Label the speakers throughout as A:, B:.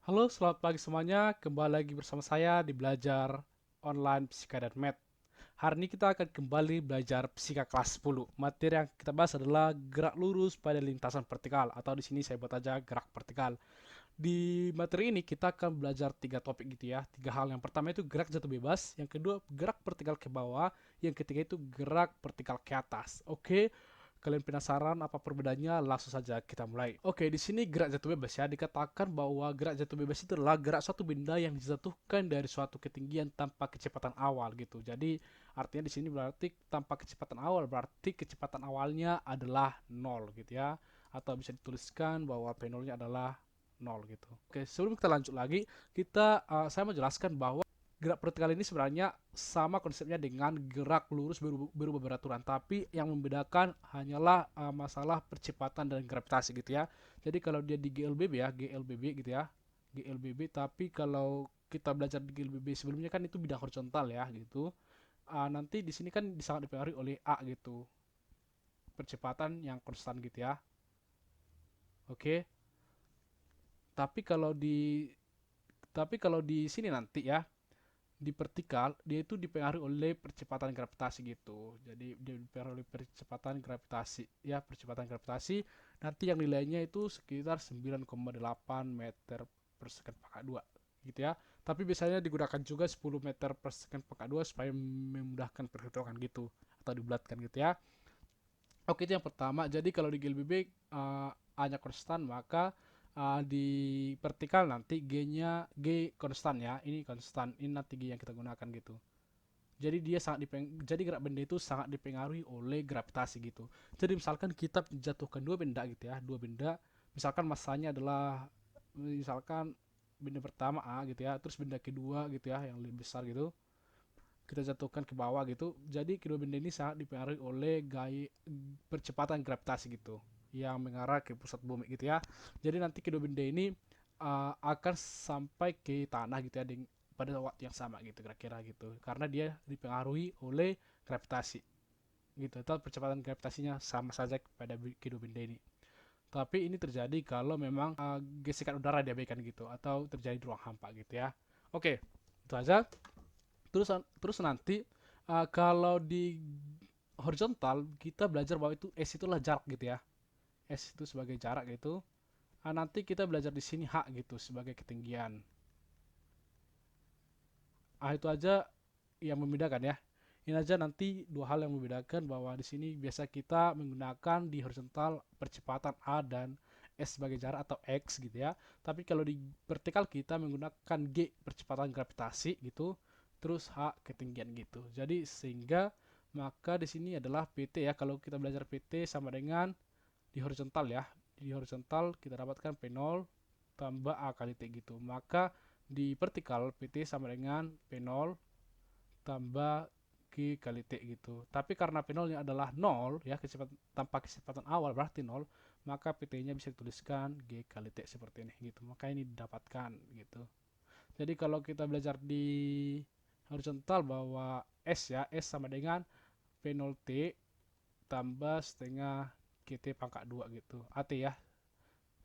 A: Halo, selamat pagi semuanya. Kembali lagi bersama saya di belajar online Fisika dan Math. Hari ini kita akan kembali belajar Fisika kelas 10. Materi yang kita bahas adalah gerak lurus pada lintasan vertikal, atau di sini saya buat aja gerak vertikal. Di materi ini kita akan belajar tiga topik gitu ya, tiga hal. Yang pertama itu gerak jatuh bebas, yang kedua gerak vertikal ke bawah, yang ketiga itu gerak vertikal ke atas. Oke, kalian penasaran apa perbedaannya? Langsung saja kita mulai. Oke, di sini gerak jatuh bebas ya. Dikatakan bahwa gerak jatuh bebas itu adalah gerak suatu benda yang dijatuhkan dari suatu ketinggian tanpa kecepatan awal gitu. Jadi artinya di sini berarti tanpa kecepatan awal berarti kecepatan awalnya adalah nol gitu ya. Atau bisa dituliskan bahwa P0-nya adalah nol gitu. Oke, sebelum kita lanjut lagi, saya mau jelaskan bahwa gerak vertikal ini sebenarnya sama konsepnya dengan gerak lurus berubah beraturan, tapi yang membedakan hanyalah masalah percepatan dan gravitasi gitu ya. Jadi kalau dia di GLBB ya, GLBB gitu ya, GLBB. Tapi kalau kita belajar di GLBB sebelumnya kan itu bidang horizontal ya gitu. Nanti di sini kan sangat dipengaruhi oleh A gitu, percepatan yang konstan gitu ya. Oke, tapi kalau di sini nanti ya, di vertikal dia itu dipengaruhi oleh percepatan gravitasi gitu. Jadi dia dipengaruhi oleh percepatan gravitasi ya, percepatan gravitasi. Nanti yang nilainya itu sekitar 9,8 meter per second pangkat 2 gitu ya. Tapi biasanya digunakan juga 10 meter per second pangkat 2 supaya memudahkan perhitungan gitu, atau dibulatkan gitu ya. Oke, itu yang pertama. Jadi kalau di GLBB A-nya konstan, maka di vertikal nanti G-nya G konstan ya. Ini konstan. Ini nanti G yang kita gunakan gitu. Jadi gerak benda itu sangat dipengaruhi oleh gravitasi gitu. Jadi misalkan kita menjatuhkan dua benda gitu ya, dua benda, misalkan masanya adalah misalkan benda pertama A gitu ya, terus benda kedua gitu ya yang lebih besar gitu, kita jatuhkan ke bawah gitu. Jadi kedua benda ini sangat dipengaruhi oleh gaya percepatan gravitasi gitu yang mengarah ke pusat bumi gitu ya. Jadi nanti kedua benda ini akan sampai ke tanah gitu ya pada waktu yang sama gitu kira-kira gitu. Karena dia dipengaruhi oleh gravitasi gitu. Atau percepatan gravitasinya sama saja pada kedua benda ini. Tapi ini terjadi kalau memang gesekan udara diabaikan gitu, atau terjadi di ruang hampa gitu ya. Oke, itu aja. Terus nanti kalau di horizontal kita belajar bahwa itu S itulah jarak gitu ya. S itu sebagai jarak gitu. Nanti kita belajar di sini H gitu sebagai ketinggian. Itu aja yang membedakan ya. Ini aja nanti dua hal yang membedakan, bahwa di sini biasa kita menggunakan di horizontal percepatan A dan S sebagai jarak atau X gitu ya. Tapi kalau di vertikal kita menggunakan G percepatan gravitasi gitu, terus H ketinggian gitu. Jadi sehingga maka di sini adalah PT ya. Kalau kita belajar PT sama dengan di horizontal ya. Di horizontal kita dapatkan P0 tambah A kali T gitu. Maka di vertikal PT sama dengan P0 tambah Q kali T gitu. Tapi karena P0-nya adalah 0 ya, tanpa kecepatan awal berarti 0, maka PT-nya bisa dituliskan G kali T seperti ini gitu. Maka ini didapatkan gitu. Jadi kalau kita belajar di horizontal bahwa S ya, S sama dengan P0T tambah setengah GT pangkat 2 gitu. AT ya,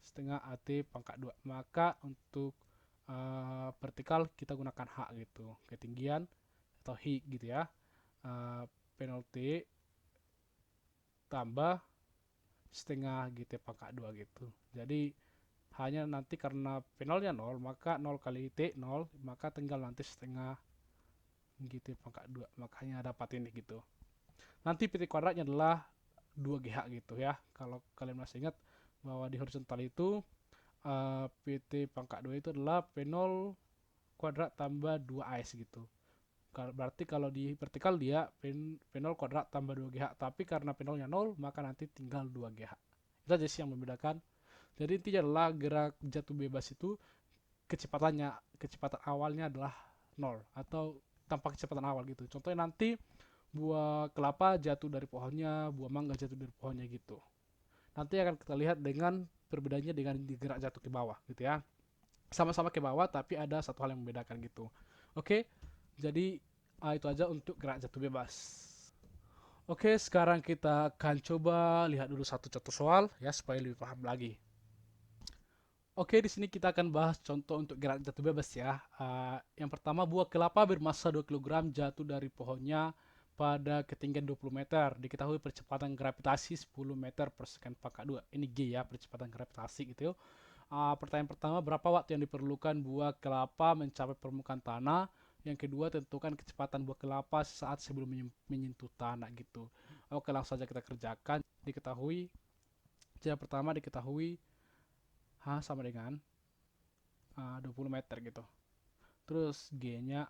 A: setengah AT pangkat 2. Maka untuk vertikal kita gunakan H gitu, ketinggian atau H gitu ya. Penalti tambah setengah GT pangkat 2 gitu. Jadi hanya nanti karena penolnya 0, maka 0 kali T 0, maka tinggal nanti setengah GT pangkat 2. Makanya dapat ini gitu. Nanti PT kuadratnya adalah 2GH gitu ya. Kalau kalian masih ingat bahwa di horizontal itu PT pangkat 2 itu adalah P0 kuadrat tambah 2AS gitu. Berarti kalau di vertikal dia P0 kuadrat tambah 2GH. Tapi karena P0-nya 0, maka nanti tinggal 2GH. Itu aja sih yang membedakan. Jadi intinya adalah gerak jatuh bebas itu kecepatan awalnya adalah 0 atau tanpa kecepatan awal gitu. Contohnya nanti buah kelapa jatuh dari pohonnya, buah mangga jatuh dari pohonnya gitu. Nanti akan kita lihat dengan perbedaannya dengan gerak jatuh ke bawah gitu ya. Sama-sama ke bawah tapi ada satu hal yang membedakan gitu. Oke, jadi itu aja untuk gerak jatuh bebas. Oke, sekarang kita akan coba lihat dulu satu contoh soal ya supaya lebih paham lagi. Oke, di sini kita akan bahas contoh untuk gerak jatuh bebas ya. Yang pertama, buah kelapa bermassa 2 kilogram jatuh dari pohonnya pada ketinggian 20 meter. Diketahui percepatan gravitasi 10 meter per second pangkat 2. Ini G ya, percepatan gravitasi gitu. Pertanyaan pertama, berapa waktu yang diperlukan buah kelapa mencapai permukaan tanah? Yang kedua, tentukan kecepatan buah kelapa saat sebelum menyentuh tanah gitu. Oke, langsung saja kita kerjakan. Diketahui, yang pertama diketahui H sama dengan 20 meter gitu. Terus G-nya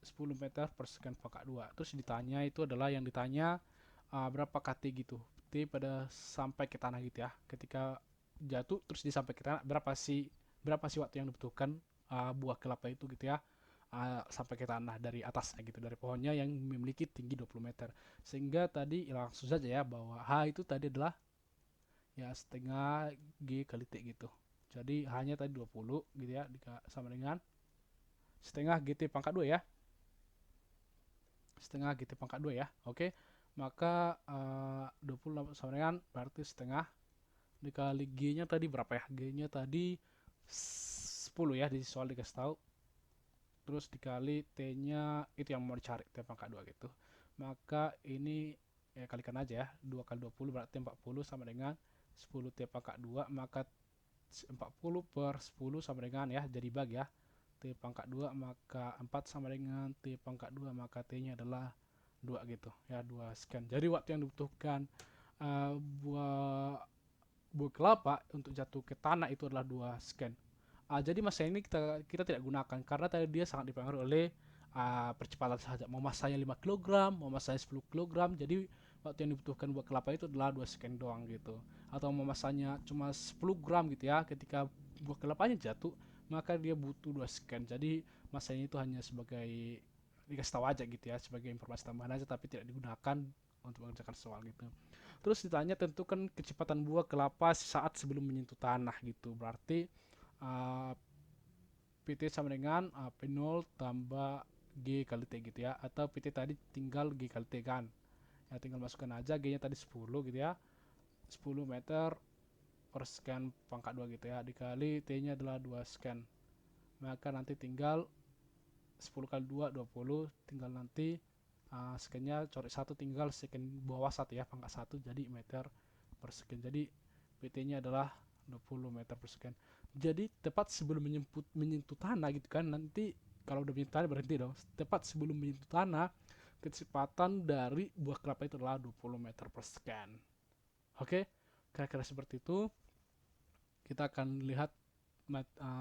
A: 10 meter per second pangkat 2. Terus ditanya itu adalah yang ditanya berapa kT gitu. T pada sampai ke tanah gitu ya. Ketika jatuh terus dia sampai ke tanah berapa sih waktu yang dibutuhkan buah kelapa itu gitu ya. Sampai ke tanah dari atasnya gitu, dari pohonnya yang memiliki tinggi 20 meter. Sehingga tadi langsung saja ya bahwa H itu tadi adalah ya setengah G kali T gitu. Jadi hanya tadi 20 gitu ya sama dengan setengah GT pangkat 2 ya. Setengah GT pangkat 2 ya. Oke. Maka 20 sama dengan berarti setengah dikali G-nya tadi berapa ya? G-nya tadi 10 ya, di soal dikasih tahu. Terus dikali T-nya itu yang mau dicari, T pangkat 2 gitu. Maka ini ya kalikan aja ya. 2 kali 20 berarti 40 sama dengan 10 T pangkat 2, maka 40 per 10 sama dengan ya, jadi bagi ya. T pangkat 2 maka 4 sama dengan T pangkat 2, maka T-nya adalah 2 gitu ya, 2 scan. Jadi waktu yang dibutuhkan buah buah kelapa untuk jatuh ke tanah itu adalah 2 scan. Jadi masa ini kita tidak gunakan karena tadi dia sangat dipengaruhi oleh percepatan saja. Mau masanya 5 kilogram, mau masanya 10 kilogram. Jadi waktu yang dibutuhkan buah kelapa itu adalah 2 scan doang gitu. Atau mau masanya cuma 10 gram gitu ya. Ketika buah kelapanya jatuh, maka dia butuh 2 scan. Jadi masanya itu hanya sebagai dikasih tahu aja gitu ya, sebagai informasi tambahan aja, tapi tidak digunakan untuk mengerjakan soal gitu. Terus ditanya tentukan kecepatan buah kelapa saat sebelum menyentuh tanah gitu. Berarti uh, PT sama dengan P0 tambah G kali T gitu ya. Atau PT tadi tinggal G kali T kan. Ya tinggal masukkan aja, G nya tadi 10 gitu ya. 10 meter per scan pangkat 2 gitu ya. Dikali T nya adalah 2 scan. Maka nanti tinggal 10 kali 2, 20. Tinggal nanti scan-nya coret 1, tinggal scan bawah 1 ya, pangkat 1. Jadi meter per second. Jadi PT-nya adalah 20 meter per second. Jadi tepat sebelum menyentuh tanah gitu kan, nanti kalau udah menyentuh tanah berhenti dong. Tepat sebelum menyentuh tanah, kecepatan dari buah kelapa itu adalah 20 meter per second. Oke, kira-kira seperti itu. Kita akan lihat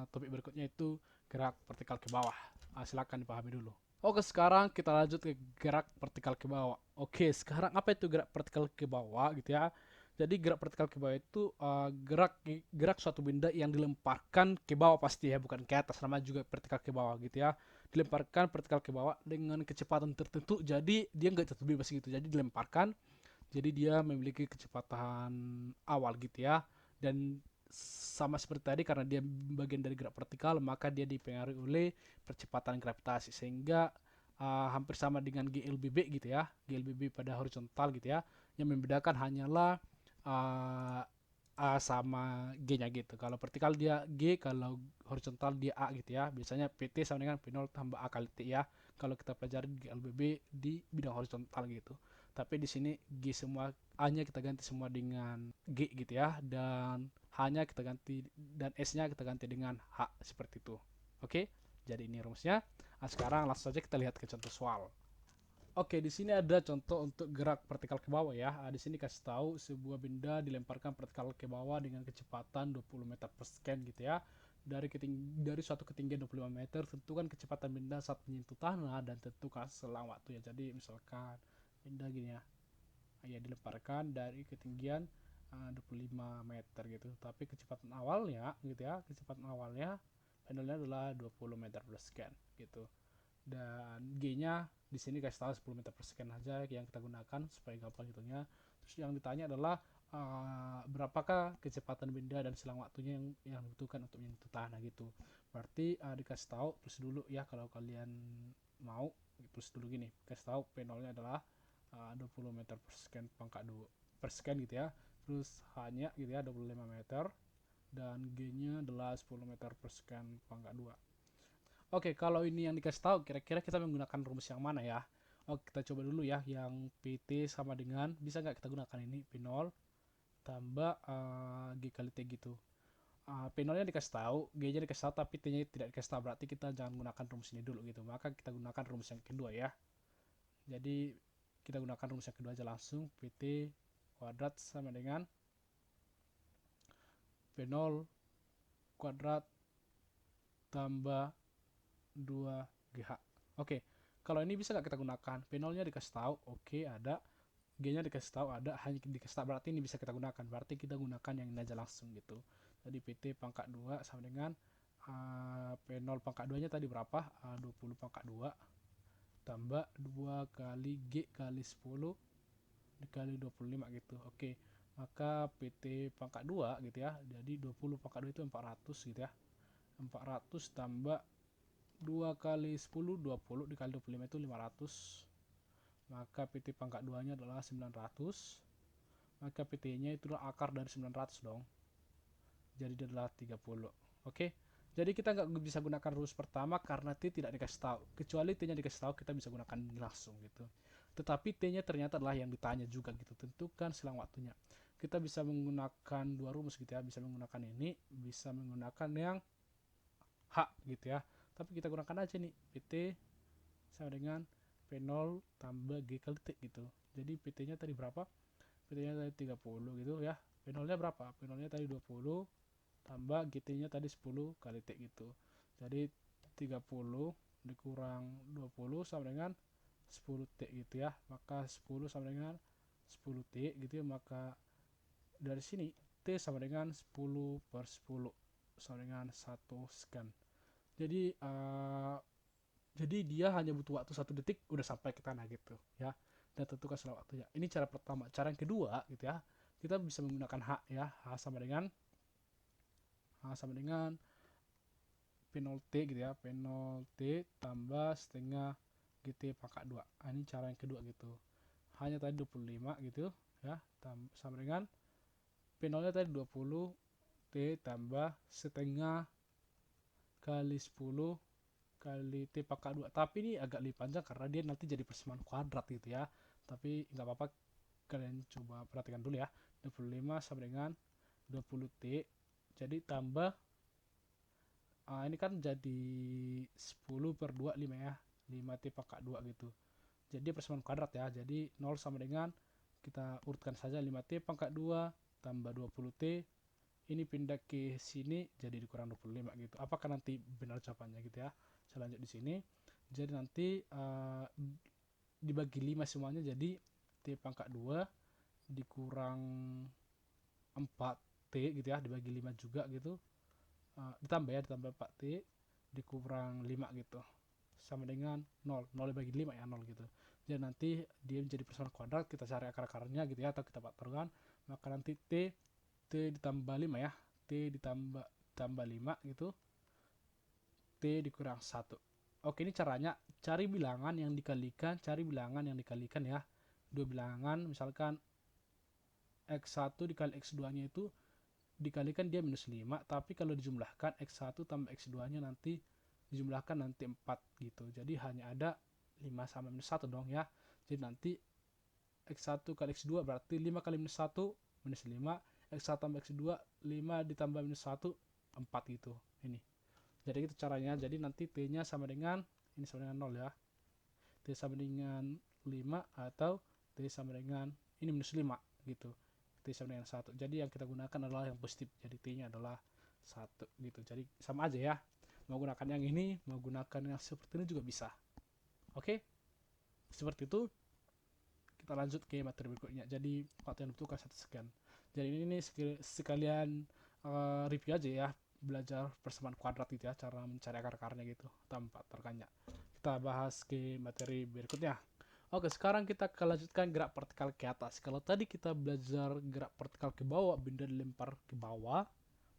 A: topik berikutnya itu gerak vertikal ke bawah. Silakan dipahami dulu. Oke, sekarang kita lanjut ke gerak vertikal ke bawah. Oke, sekarang apa itu gerak vertikal ke bawah gitu ya? Jadi gerak vertikal ke bawah itu gerak suatu benda yang dilemparkan ke bawah pasti ya, bukan ke atas. Nama juga vertikal ke bawah gitu ya. Dilemparkan vertikal ke bawah dengan kecepatan tertentu. Jadi dia nggak jatuh bebas gitu. Jadi dilemparkan. Jadi dia memiliki kecepatan awal gitu ya. Dan sama seperti tadi, karena dia bagian dari gerak vertikal, maka dia dipengaruhi oleh percepatan gravitasi, sehingga hampir sama dengan GLBB gitu ya, GLBB pada horizontal gitu ya. Yang membedakan hanyalah uh, A sama G-nya gitu. Kalau vertikal dia G, kalau horizontal dia A gitu ya. Biasanya PT sama dengan P0 tambah A kali T ya. Kalau kita pelajari GLBB di bidang horizontal gitu. Tapi di sini G semua, A-nya kita ganti semua dengan G gitu ya, dan H-nya kita ganti, dan S-nya kita ganti dengan H seperti itu. Oke, jadi ini rumusnya. Nah, sekarang langsung saja kita lihat ke contoh soal. Oke, di sini ada contoh untuk gerak vertikal ke bawah ya. Di sini kasih tahu sebuah benda dilemparkan vertikal ke bawah dengan kecepatan 20 meter per second gitu ya. Dari suatu ketinggian 25 meter, tentukan kecepatan benda saat menyentuh tanah dan tentukan selang waktu ya. Jadi misalkan benda gini ya, ya dilemparkan dari ketinggian 25 meter gitu. Tapi kecepatan awalnya gitu ya, kecepatan awalnya pendelnya adalah 20 meter per second gitu. Dan G-nya di sini kasih tahu 10 meter per second aja yang kita gunakan supaya gampang hitungnya. Terus yang ditanya adalah berapakah kecepatan benda dan selang waktunya yang dibutuhkan untuk menyentuh tanah gitu. Berarti dikasih tahu, terus dulu ya kalau kalian mau, terus dulu gini, kasih tahu P0-nya adalah 20 meter per second pangkat 2 per second gitu ya. Terus H-nya gitu ya 25 meter. dan G-nya adalah 10 meter per second pangkat 2. Oke, kalau ini yang dikasih tahu, kira-kira kita menggunakan rumus yang mana ya? Oke, kita coba dulu ya, yang PT sama dengan, bisa nggak kita gunakan ini, P0 tambah G kali T gitu. P0-nya dikasih tahu, G-nya dikasih tahu, tapi T-nya tidak dikasih tahu, berarti kita jangan gunakan rumus ini dulu gitu. Maka kita gunakan rumus yang kedua ya. Jadi, kita gunakan rumus yang kedua aja langsung, PT kuadrat sama dengan P0 kuadrat tambah 2GH. Oke, kalau ini bisa nggak kita gunakan? P0-nya dikasih tahu, oke ada. G-nya dikasih tahu ada, hanya dikasih tahu, berarti ini bisa kita gunakan. Berarti kita gunakan yang ini aja langsung gitu. Jadi PT pangkat 2 sama dengan P0 pangkat 2-nya tadi berapa? 20 pangkat 2 tambah 2 kali G kali 10 dikali 25 gitu. Oke, maka PT pangkat 2 gitu ya. Jadi 20 pangkat 2 itu 400 gitu ya. 400 tambah 2 kali 10 20 dikali 25 itu 500. Maka PT pangkat 2 nya adalah 900. Maka PT nya itulah akar dari 900 dong. Jadi dia adalah 30. Oke, jadi kita nggak bisa gunakan rumus pertama karena T tidak dikasih tahu. Kecuali T nya dikasih tahu, kita bisa gunakan langsung gitu. Tetapi T nya ternyata adalah yang ditanya juga gitu. Tentukan silang waktunya. Kita bisa menggunakan dua rumus gitu ya. Bisa menggunakan ini, bisa menggunakan yang H gitu ya. Tapi kita gunakan aja nih PT sama dengan P0 tambah G kali T gitu. Jadi PT nya tadi berapa? PT nya tadi 30 gitu ya. P0 nya berapa? P0 nya tadi 20 tambah GT nya tadi 10 kali T gitu. Jadi 30 dikurang 20 sama dengan 10T gitu ya. Maka 10 sama dengan 10T gitu ya. Maka dari sini T sama dengan 10 per 10 sama dengan 1 sekian. Jadi dia hanya butuh waktu 1 detik udah sampai ke tanah gitu ya. Dan tentukan selang waktunya. Ini cara pertama. Cara yang kedua gitu ya. Kita bisa menggunakan H ya. H sama dengan P0T gitu ya. P0T tambah setengah GT pangkat 2. Ini cara yang kedua gitu. Hanya tadi 25 gitu ya. Sama dengan P0 nya tadi 20 T tambah setengah kali 10 kali T pangkat 2. Tapi ini agak lebih panjang karena dia nanti jadi persamaan kuadrat gitu ya. Tapi nggak apa-apa, kalian coba perhatikan dulu ya. 25 sama dengan 20T. Jadi tambah ini kan jadi 10 per 2 5 ya. 5T pangkat 2 gitu. Jadi persamaan kuadrat ya. Jadi 0 sama dengan, kita urutkan saja 5T pangkat 2 tambah 20T. Ini pindah ke sini jadi dikurang 25 gitu. Apakah nanti benar jawabannya gitu ya. Saya lanjut di sini. Jadi nanti dibagi 5 semuanya, jadi T pangkat 2 dikurang 4T gitu ya. Dibagi 5 juga gitu. Ditambah 4T dikurang 5 gitu sama dengan 0 dibagi 5 ya 0 gitu. Jadi nanti dia menjadi persamaan kuadrat, kita cari akar-akarnya gitu ya, atau kita faktorkan. Maka nanti T ditambah 5 ya, T ditambah 5 gitu, T dikurang 1. Oke, ini caranya cari bilangan yang dikalikan ya. Dua bilangan, misalkan X1 dikali X2 nya itu dikalikan dia minus 5, tapi kalau dijumlahkan X1 tambah X2 nya nanti dijumlahkan nanti 4 gitu. Jadi hanya ada 5 sama minus 1 dong ya. Jadi nanti X1 kali X2 berarti 5 kali minus 1 minus 5, X1 tambah X2 5 ditambah minus 1 4 gitu. Ini. Jadi itu caranya. Jadi nanti T nya sama dengan, ini sama dengan 0 ya. T sama dengan 5 atau T sama dengan ini minus 5 gitu. T sama dengan 1. Jadi yang kita gunakan adalah yang positif. Jadi T nya adalah 1 gitu. Jadi sama aja ya. Mau gunakan yang ini, mau gunakan yang seperti ini juga bisa. Oke? Seperti itu. Kita lanjut ke materi berikutnya. Jadi waktu yang dibutuhkan 1 sekian. Jadi ini sekalian review aja ya. Belajar persamaan kuadrat gitu ya. Cara mencari akar-akarnya gitu. Tanpa terkanya. Kita bahas ke materi berikutnya. Oke, sekarang kita akan lanjutkan gerak vertikal ke atas. Kalau tadi kita belajar gerak vertikal ke bawah, benda dilempar ke bawah,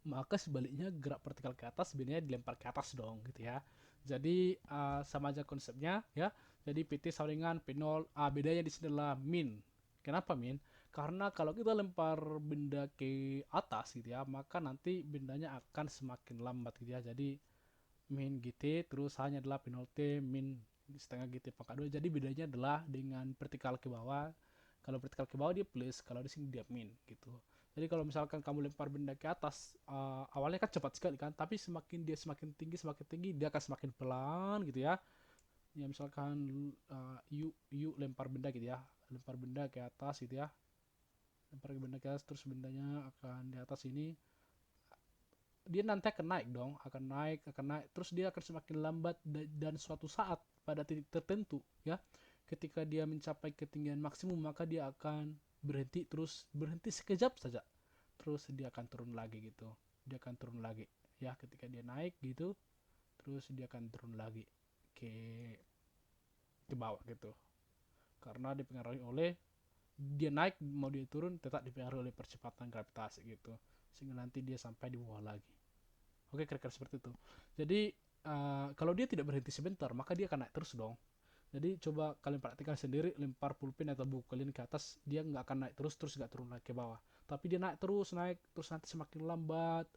A: maka sebaliknya gerak vertikal ke atas, bendanya dilempar ke atas dong, gitu ya. Jadi sama aja konsepnya ya. Jadi PT sama dengan P0. Bedanya di sini adalah min. Kenapa min? Karena kalau kita lempar benda ke atas gitu ya, maka nanti bendanya akan semakin lambat gitu ya. Jadi min GT terus hanya adalah penalti min setengah GT pangkat 2. Jadi bedanya adalah dengan vertikal ke bawah. Kalau vertikal ke bawah dia plus, kalau di sini dia min gitu. Jadi kalau misalkan kamu lempar benda ke atas, awalnya kan cepat sekali kan, tapi semakin dia semakin tinggi dia akan semakin pelan gitu ya. Ya misalkan yuk lempar benda gitu ya, lempar benda ke atas gitu ya, lempar benda ke atas terus bendanya akan di atas ini, dia nanti akan naik dong, akan naik terus dia akan semakin lambat, dan suatu saat pada titik tertentu ya, ketika dia mencapai ketinggian maksimum maka dia akan berhenti, terus berhenti sekejap saja, terus dia akan turun lagi gitu, dia akan turun lagi ya, ketika dia naik gitu terus dia akan turun lagi ke bawah gitu, karena dipengaruhi oleh, dia naik mau dia turun tetap dipengaruhi oleh percepatan gravitasi gitu, sehingga nanti dia sampai di bawah lagi. Oke, kira-kira seperti itu. Jadi kalau dia tidak berhenti sebentar, maka dia akan naik terus dong. Jadi coba kalian praktikkan sendiri, lempar pulpen atau buku kalian ke atas, dia nggak akan naik terus nggak turun lagi ke bawah. Tapi dia naik terus nanti semakin lambat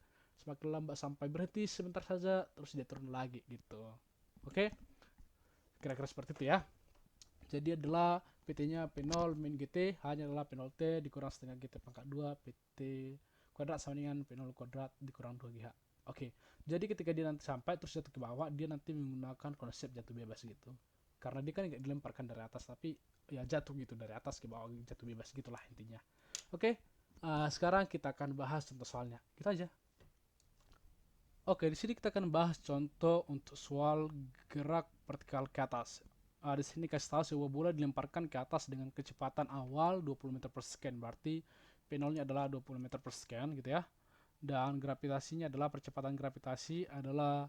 A: sampai berhenti sebentar saja, terus dia turun lagi gitu. Oke, kira-kira seperti itu ya. Jadi adalah PT-nya P0 min GT hanya adalah P0 T dikurang setengah GT pangkat 2 PT kuadrat sama dengan P0 kuadrat dikurang 2GH. Oke, jadi ketika dia nanti sampai terus jatuh ke bawah, dia nanti menggunakan konsep jatuh bebas gitu. Karena dia kan nggak dilemparkan dari atas, tapi ya jatuh gitu dari atas ke bawah, jatuh bebas gitulah intinya. Oke, sekarang kita akan bahas contoh soalnya. Kita aja. Oke, di sini kita akan bahas contoh untuk soal gerak vertikal ke atas. Di sini kasih tahu sebuah bola dilemparkan ke atas dengan kecepatan awal 20 meter per second, berarti P0-nya adalah 20 meter per second gitu ya. Dan gravitasinya adalah percepatan gravitasi adalah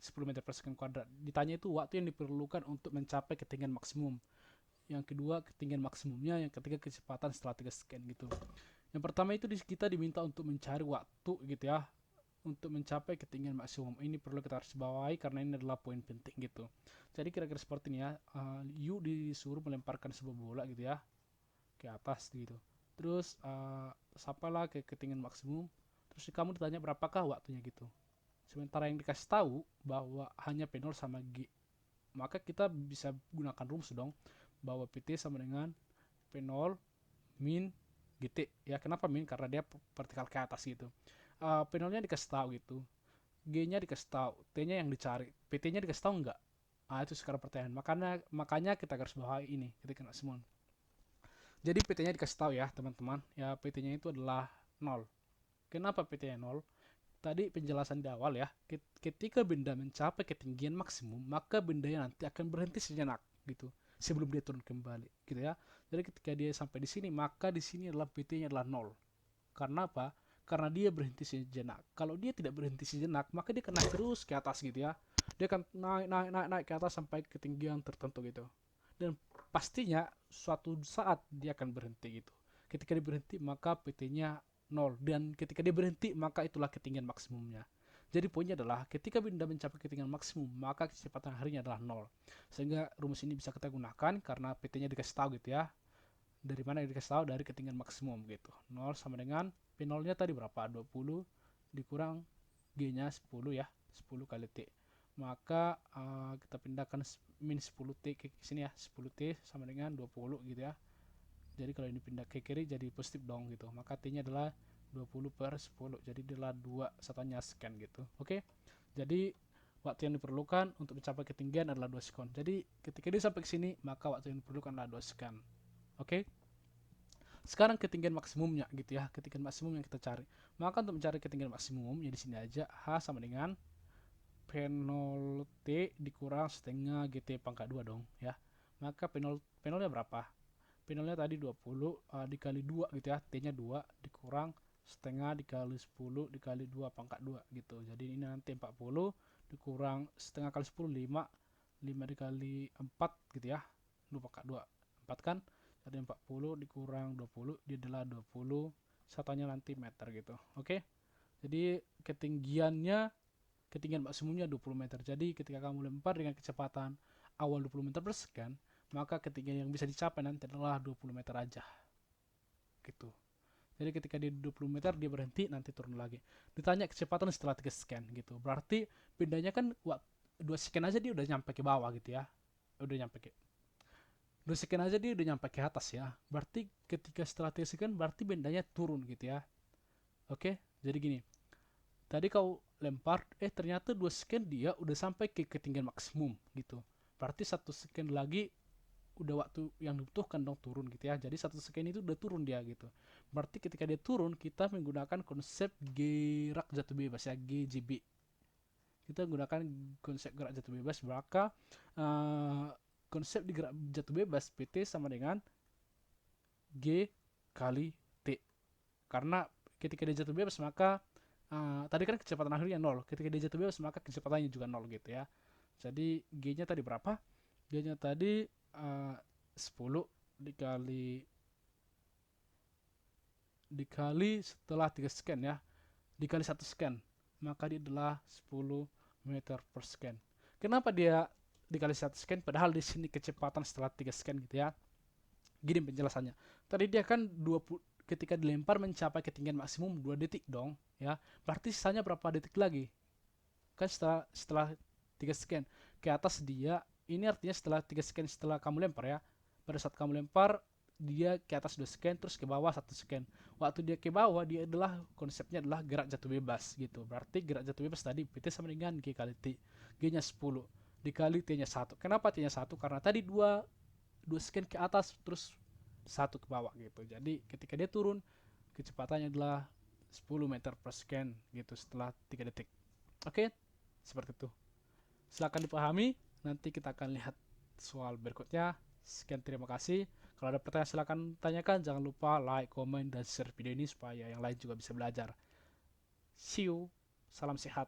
A: 10 meter per second kuadrat. Ditanya itu waktu yang diperlukan untuk mencapai ketinggian maksimum. Yang kedua ketinggian maksimumnya, yang ketiga kecepatan setelah 3 second gitu. Yang pertama itu kita diminta untuk mencari waktu gitu ya, untuk mencapai ketinggian maksimum. Ini perlu kita harus bawahi karena ini adalah poin penting gitu. Jadi kira-kira seperti ini ya. You disuruh melemparkan sebuah bola gitu ya ke atas gitu. Terus sampailah ke ketinggian maksimum. Terus kamu ditanya berapakah waktunya gitu. Sementara yang dikasih tahu bahwa hanya P0 sama G. Maka kita bisa gunakan rumus dong, bahwa PT sama dengan P0 min GT. Ya kenapa min? Karena dia vertikal ke atas gitu. P0-nya dikasih tahu gitu, G-nya dikasih tahu, T-nya yang dicari, PT-nya dikasih tahu enggak? Itu sekarang pertanyaan. Makanya kita harus bawahi ini ketika semua. Jadi PT-nya dikasih tahu ya teman-teman. Ya PT-nya itu adalah 0. Kenapa PT-nya 0? Tadi penjelasan di awal ya. Ketika benda mencapai ketinggian maksimum, maka bendanya nanti akan berhenti sejenak gitu, sebelum dia turun kembali gitu ya. Jadi ketika dia sampai di sini, maka di sini adalah PT-nya adalah 0. Karena apa? Karena dia berhenti sejenak. Kalau dia tidak berhenti sejenak, maka dia akan naik terus ke atas gitu ya. Dia akan naik ke atas sampai ketinggian tertentu gitu. Dan pastinya suatu saat dia akan berhenti gitu. Ketika dia berhenti, maka PT-nya 0. Dan ketika dia berhenti, maka itulah ketinggian maksimumnya. Jadi poinnya adalah ketika benda mencapai ketinggian maksimum, maka kecepatan harinya adalah 0. Sehingga rumus ini bisa kita gunakan karena PT-nya dikasih tahu gitu ya. Dari mana yang dikasih tahu? Dari ketinggian maksimum gitu. 0 sama dengan P0-nya tadi berapa? 20 dikurang G-nya 10 ya. 10 kali T. Maka kita pindahkan min 10T ke sini ya. 10T sama dengan 20 gitu ya. Jadi kalau ini pindah ke kiri jadi positif dong gitu. Maka T-nya adalah 20 per 10. Jadi adalah 2 satunya sekian gitu. Oke. Jadi waktu yang diperlukan untuk mencapai ketinggian adalah 2 sekon. Jadi ketika dia sampai ke sini, maka waktu yang diperlukan adalah 2 sekon. Oke. Sekarang ketinggian maksimumnya gitu ya, ketinggian maksimum yang kita cari. Maka untuk mencari ketinggian maksimum ya di sini aja H sama dengan P0 T dikurang setengah GT pangkat 2 dong ya. Maka P0 nya berapa? P0 nya tadi 20 dikali 2 gitu ya, T-nya 2 dikurang setengah dikali 10 dikali 2 pangkat 2 gitu. Jadi ini nanti 40 dikurang setengah kali 10 5 dikali 4 gitu ya, 2 pangkat 2 4 kan. Jadi 40 dikurang 20 dia adalah 20, satunya nanti meter gitu. Oke. Jadi ketinggian maksimumnya 20 meter. Jadi ketika kamu lempar dengan kecepatan awal 20 meter per second, maka ketinggian yang bisa dicapai nanti adalah 20 meter aja. gitu. Jadi ketika dia 20 meter dia berhenti, nanti turun lagi. Ditanya kecepatan setelah 3 scan gitu. Berarti bedanya kan 2 scan aja dia udah nyampe ke bawah gitu ya. Udah nyampe ke 2 scan aja dia udah nyampe ke atas ya. Berarti ketika setelah 3 scan berarti bendanya turun gitu ya. Oke, jadi gini. Tadi kau lempar, ternyata 2 scan dia udah sampai ke ketinggian maksimum gitu. Berarti 1 scan lagi udah waktu yang dibutuhkan dong turun gitu ya. Jadi 1 scan itu udah turun dia gitu. Berarti ketika dia turun kita menggunakan konsep gerak jatuh bebas ya, GJB. Kita gunakan konsep gerak jatuh bebas, maka konsep di gerak jatuh bebas PT sama dengan G kali T. Karena ketika dia jatuh bebas maka tadi kan kecepatan akhirnya 0. Ketika dia jatuh bebas maka kecepatannya juga 0 gitu ya. Jadi G-nya tadi berapa? G-nya tadi 10 dikali setelah 3 scan ya. Dikali 1 scan. Maka dia adalah 10 meter per scan. Kenapa dia dikali 1 scan padahal di sini kecepatan setelah 3 scan gitu ya. Gini penjelasannya. Tadi dia kan 20 ketika dilempar mencapai ketinggian maksimum 2 detik dong ya. Berarti sisanya berapa detik lagi? Kan setelah 3 scan ke atas dia, ini artinya setelah 3 scan setelah kamu lempar ya. Pada saat kamu lempar dia ke atas 2 scan terus ke bawah 1 scan. Waktu dia ke bawah dia adalah konsepnya adalah gerak jatuh bebas gitu. Berarti gerak jatuh bebas tadi PT sama dengan G kali T. G-nya 10 dikali T-nya 1. Kenapa T-nya 1? Karena tadi 2 scan ke atas terus 1 ke bawah gitu. Jadi ketika dia turun kecepatannya adalah 10 meter per scan gitu setelah 3 detik. Oke, seperti itu. Silahkan dipahami. Nanti kita akan lihat soal berikutnya. Sekian, terima kasih. Kalau ada pertanyaan silahkan tanyakan. Jangan lupa like, comment, dan share video ini supaya yang lain juga bisa belajar. See you. Salam sehat.